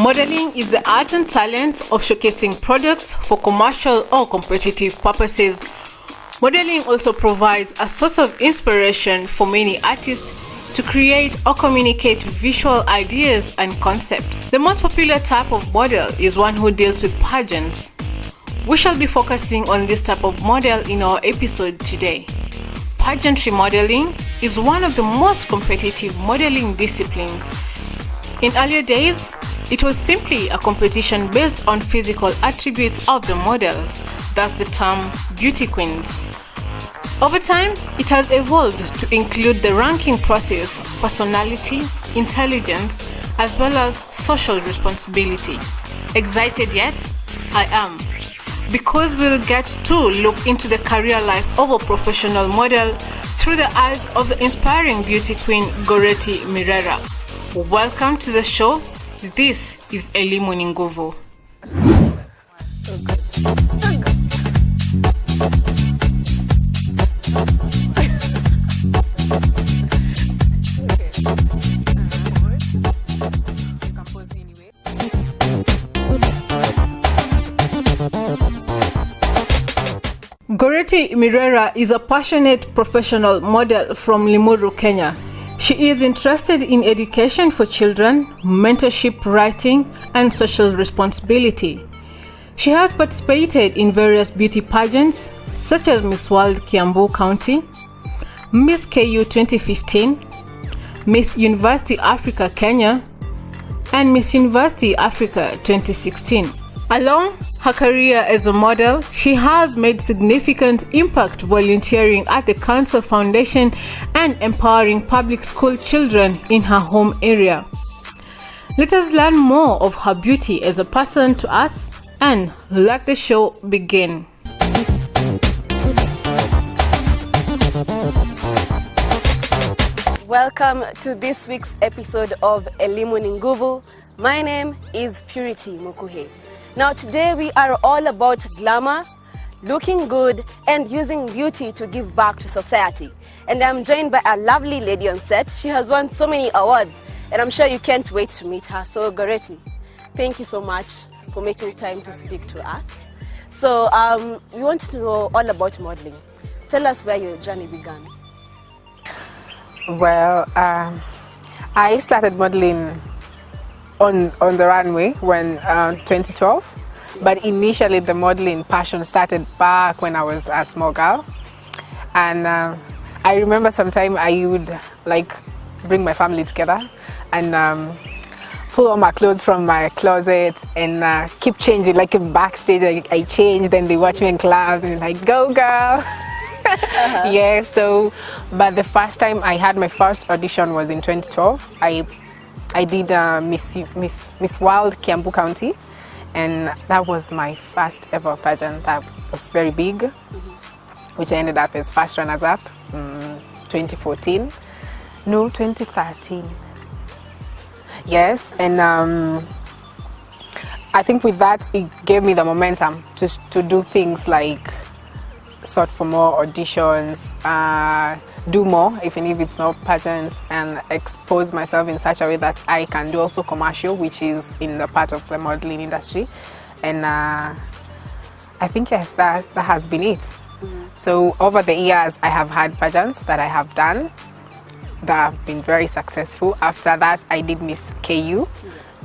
Modeling is the art and talent of showcasing products for commercial or competitive purposes. Modeling also provides a source of inspiration for many artists to create or communicate visual ideas and concepts. The most popular type of model is one who deals with pageants. We shall be focusing on this type of model in our episode today. Pageantry modeling is one of the most competitive modeling disciplines. In earlier days, it was simply a competition based on physical attributes of the models, thus the term beauty queens. Over time, it has evolved to include the ranking process, personality, intelligence, as well as social responsibility. Excited yet? I am. Because we'll get to look into the career life of a professional model through the eyes of the inspiring beauty queen Goretti Mirera. Welcome to the show. This is Elimu Nguvu. Goretti Mirera is a passionate professional model from Limuru, Kenya. She is interested in education for children, mentorship, writing, and social responsibility. She has participated in various beauty pageants such as Miss World Kiambu County, Miss KU 2015, Miss University Africa Kenya, and Miss University Africa 2016. Along her career as a model, she has made significant impact volunteering at the Cancer Foundation and empowering public school children in her home area. Let us learn more of her beauty as a person to us and let the show begin. Welcome to this week's episode of Elimu Nguvu. My name is Purity Mukuhe. Now today we are all about glamour, looking good, and using beauty to give back to society. And I'm joined by a lovely lady on set. She has won so many awards, and I'm sure you can't wait to meet her. So Goretti, thank you so much for making time to speak to us. So we want to know all about modeling. Tell us where your journey began. Well, I started modeling on the runway when 2012, but initially the modeling passion started back when I was a small girl. And I remember sometime I would like bring my family together and pull all my clothes from my closet and keep changing. Like in backstage I change, then they watch me in class and like, go girl. Yeah, so but the first time I had my first audition was in 2012. I did Miss World Kiambu County, and that was my first ever pageant. That was very big, which I ended up as first runners-up 2014. No, 2013. Yes, and I think with that it gave me the momentum to do things like sort for more auditions, do more, even if it's not pageant, and expose myself in such a way that I can do also commercial, which is in the part of the modeling industry. And I think yes, that has been it. So over the years, I have had pageants that I have done that have been very successful. After that, I did Miss KU,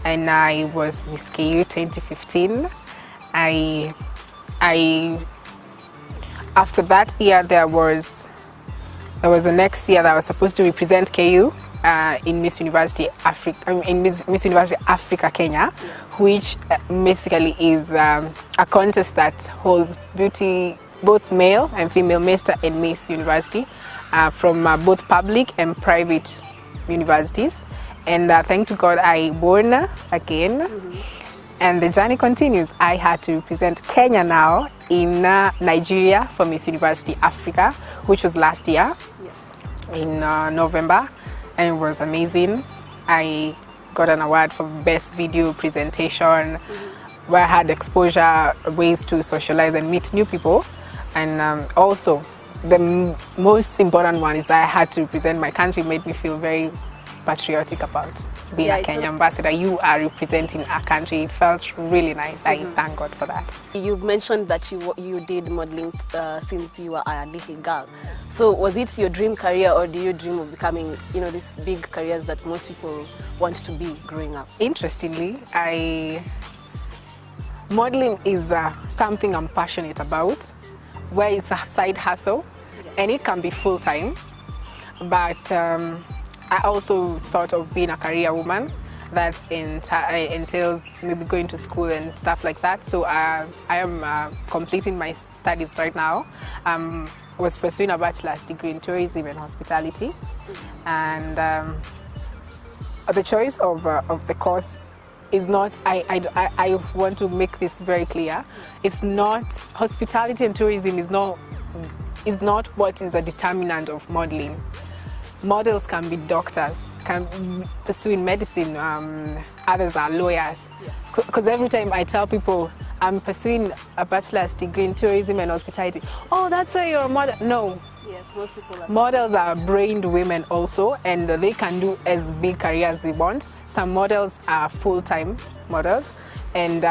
and I was Miss KU 2015. After that year, there was the next year that I was supposed to represent KU in Miss University Africa, Miss University Africa Kenya, which basically is a contest that holds beauty, both male and female, Mr. and Miss University, from both public and private universities. And thank to God, I won again. And the journey continues. I had to represent Kenya now in Nigeria for Miss University Africa, which was last year in November, and it was amazing. I got an award for best video presentation, where I had exposure, ways to socialize and meet new people, and also the most important one is that I had to represent my country. Made me feel very patriotic about being a Kenya ambassador. You are representing a country. It felt really nice. I thank God for that. You've mentioned that you did modeling since you were a little girl. So was it your dream career, or do you dream of becoming, these big careers that most people want to be growing up? Interestingly, modeling is something I'm passionate about, where it's a side hustle, and it can be full-time. But I also thought of being a career woman. That entails maybe going to school and stuff like that. So I am completing my studies right now. I was pursuing a bachelor's degree in tourism and hospitality. And the choice of the course is not, I want to make this very clear, it's not, hospitality and tourism is not what is a determinant of modeling. Models can be doctors, can pursue in medicine, others are lawyers. Because every time I tell people I'm pursuing a bachelor's degree in tourism and hospitality, oh, that's why you're a model. No. Yes, most people are. Models are brained women also, and they can do as big careers they want. Some models are full-time models, and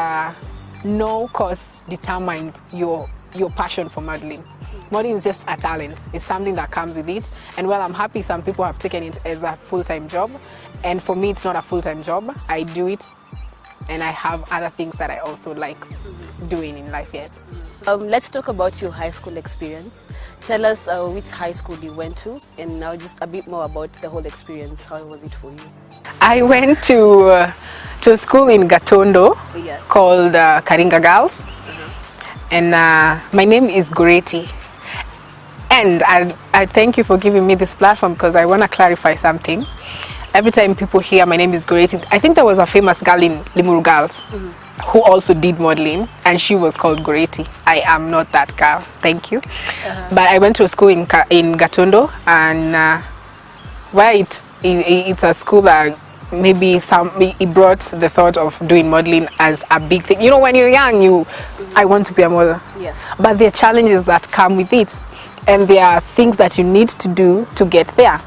no course determines your passion for modeling. Modeling is just a talent. It's something that comes with it. And well, I'm happy some people have taken it as a full-time job. And for me, it's not a full-time job. I do it, and I have other things that I also like doing in life, yes. Let's talk about your high school experience. Tell us which high school you went to, and now just a bit more about the whole experience. How was it for you? I went to a school in Gatondo called Karinga Girls. And my name is Goreti. And I thank you for giving me this platform, because I want to clarify something. Every time people hear my name is Goreti, I think there was a famous girl in Limuru Girls who also did modeling, and she was called Goreti. I am not that girl, thank you. But I went to a school in Gatondo, and where it's a school that maybe it brought the thought of doing modeling as a big thing. You know, when you're young, I want to be a model. Yes. But there are challenges that come with it, and there are things that you need to do to get there.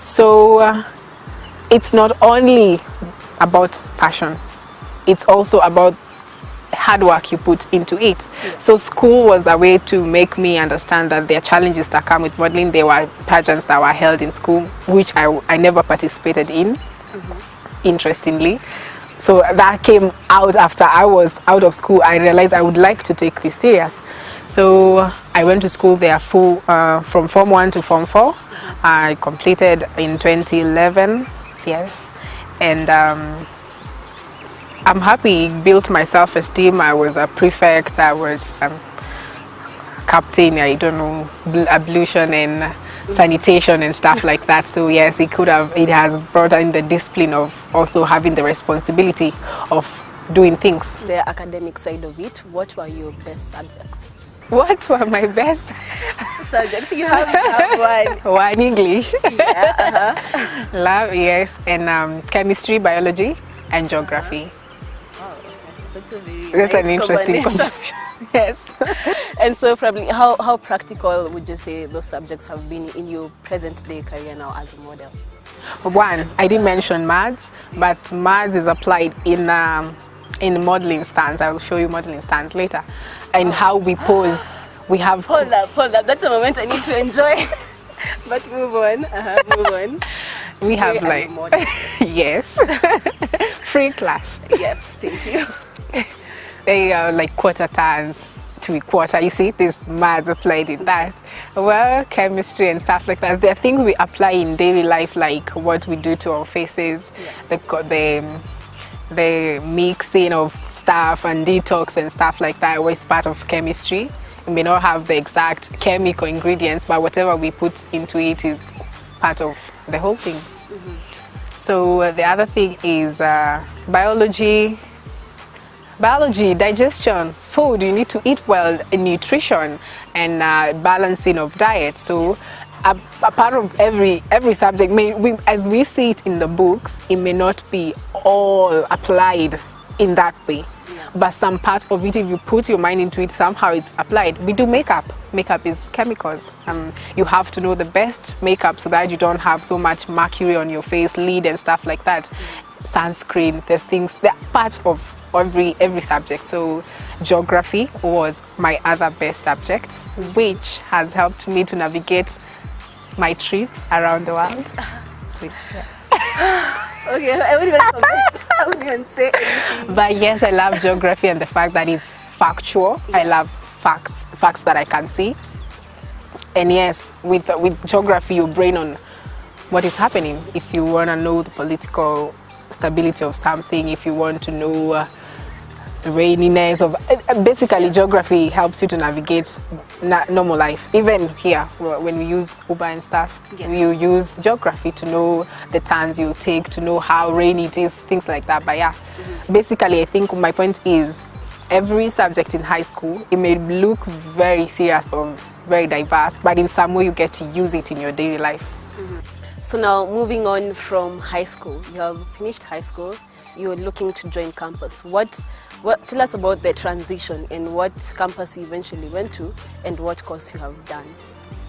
So it's not only about passion, it's also about hard work you put into it. Yes. So school was a way to make me understand that there are challenges that come with modeling. There were pageants that were held in school, which I never participated in, interestingly. So that came out after I was out of school. I realized I would like to take this serious. So I went to school there from Form 1 to Form 4. I completed in 2011, yes. And I'm happy, built my self-esteem. I was a prefect, I was captain, I don't know, ablution and sanitation and stuff like that. So yes, it has brought in the discipline of also having the responsibility of doing things. The academic side of it, what were your best subjects? What were my best subjects? You have one. One English. Yeah. Love, yes, and chemistry, biology, and geography. Oh, that's a very That's nice an interesting combination. Yes. And so probably how practical would you say those subjects have been in your present day career now as a model? One, I didn't mention maths, but maths is applied in modeling stance. I will show you modeling stance later. And how we pose, we have... Hold up. That's a moment I need to enjoy. But move on. Move on. We have like... Yes. Free class. Yes, thank you. They are like quarter turns, 3/4. You see, this maths applied in that. Well, chemistry and stuff like that. There are things we apply in daily life, like what we do to our faces, yes. The mixing of stuff and detox and stuff like that was part of chemistry. We may not have the exact chemical ingredients, but whatever we put into it is part of the whole thing. So the other thing is biology, digestion, food. You need to eat well, nutrition, and balancing of diet. So a part of every subject, as we see it in the books, it may not be all applied in that way. Yeah. but some part of it, if you put your mind into it, somehow it's applied. We do makeup. Makeup is chemicals. You have to know the best makeup so that you don't have so much mercury on your face, lead and stuff like that. Sunscreen, the things, they're part of every subject. So geography was my other best subject, which has helped me to navigate my trips around the world. Okay, I wouldn't even comment. I wouldn't even say anything. But yes, I love geography and the fact that it's factual. I love facts that I can see. And yes, with geography, you brain on what is happening. If you want to know the political stability of something, if you want to know the raininess of, basically geography helps you to navigate normal life. Even here, when we use Uber and stuff, you use geography to know the turns you take, to know how rainy it is, things like that. But yeah, basically I think my point is every subject in high school, it may look very serious or very diverse, but in some way you get to use it in your daily life. So now moving on from high school, you have finished high school, you're looking to join campus. Tell us about the transition and what campus you eventually went to and what course you have done.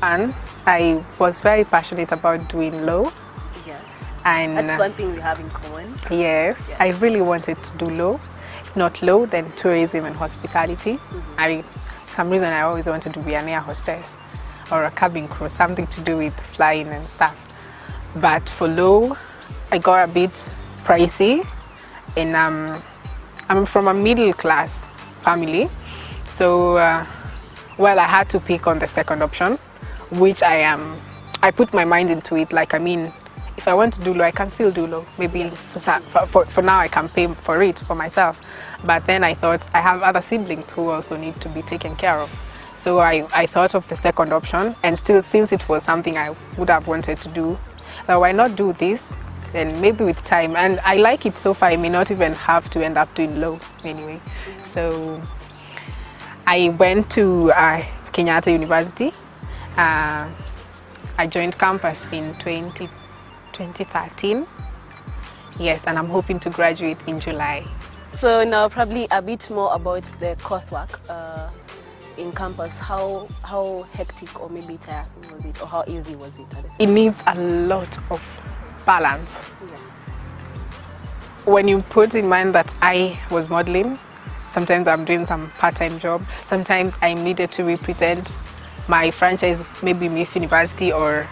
And I was very passionate about doing law. Yes. And that's one thing we have in common. Yes, I really wanted to do law. If not law, then tourism and hospitality. Some reason I always wanted to be an air hostess or a cabin crew, something to do with flying and stuff. But for law, I got a bit pricey, and I'm from a middle class family, so well, I had to pick on the second option, which I put my mind into it. Like, I mean, if I want to do law, I can still do law. Maybe for now I can pay for it for myself. But then I thought I have other siblings who also need to be taken care of. So I thought of the second option, and still, since it was something I would have wanted to do, why not do this? And maybe with time, and I like it so far, I may not even have to end up doing law anyway. So I went to Kenyatta University. I joined campus in 2013. Yes, and I'm hoping to graduate in July. So now probably a bit more about the coursework in campus. How hectic or maybe tiresome was it, or how easy was it? It needs a lot of balance. When you put in mind that I was modeling, sometimes I'm doing some part-time job, sometimes I'm needed to represent my franchise, maybe Miss University or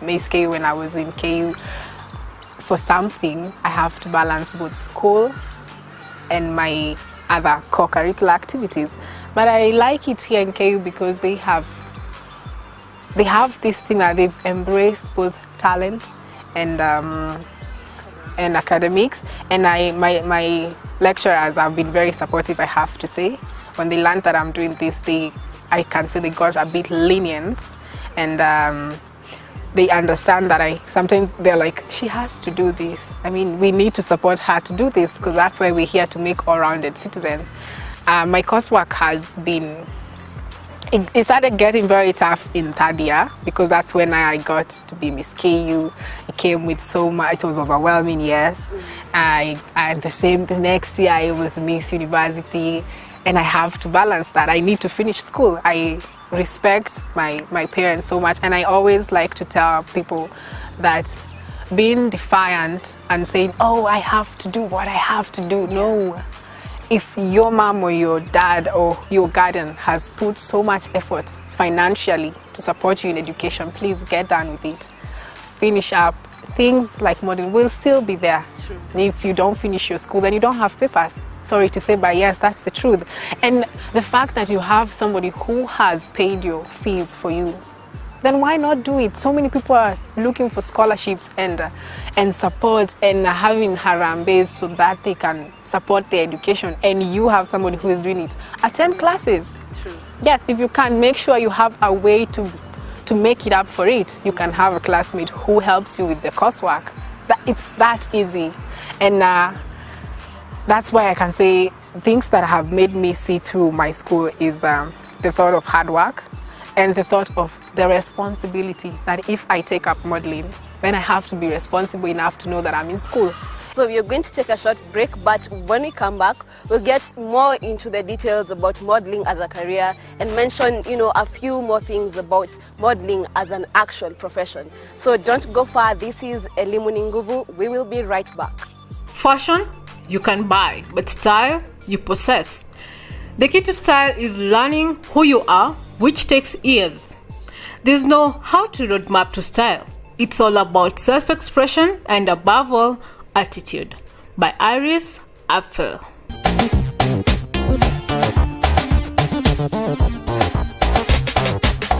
Miss KU when I was in KU. For something, I have to balance both school and my other co-curricular activities. But I like it here in KU because they have this thing that they've embraced both talent and academics, and my lecturers have been very supportive, I have to say. When they learned that I'm doing this, I can say they got a bit lenient, and they understand that sometimes they're like, she has to do this. I mean, we need to support her to do this because that's why we're here, to make all-rounded citizens. My coursework has been, it started getting very tough in third year because that's when I got to be Miss KU. It came with so much, it was overwhelming, yes. The next year I was Miss University, and I have to balance that. I need to finish school. I respect my parents so much, and I always like to tell people that being defiant and saying, oh, I have to do what I have to do, no. If your mom or your dad or your guardian has put so much effort financially to support you in education, please get done with it. Finish up. Things like modeling will still be there. True. If you don't finish your school, then you don't have papers. Sorry to say, but yes, that's the truth. And the fact that you have somebody who has paid your fees for you, then why not do it? So many people are looking for scholarships and support and having Harambes so that they can support their education, and you have somebody who is doing it. Attend classes. True. Yes, if you can, make sure you have a way to make it up for it. You can have a classmate who helps you with the coursework. It's that easy. And that's why I can say things that have made me see through my school is the thought of hard work and the thought of the responsibility that if I take up modeling, then I have to be responsible enough to know that I'm in school. So we are going to take a short break, but when we come back, we'll get more into the details about modeling as a career and mention, a few more things about modeling as an actual profession. So don't go far. This is Elimu ni Nguvu. We will be right back. Fashion, you can buy, but style, you possess. The key to style is learning who you are, which takes years. There's no how-to roadmap to style. It's all about self-expression and, above all, attitude. By Iris Apfel.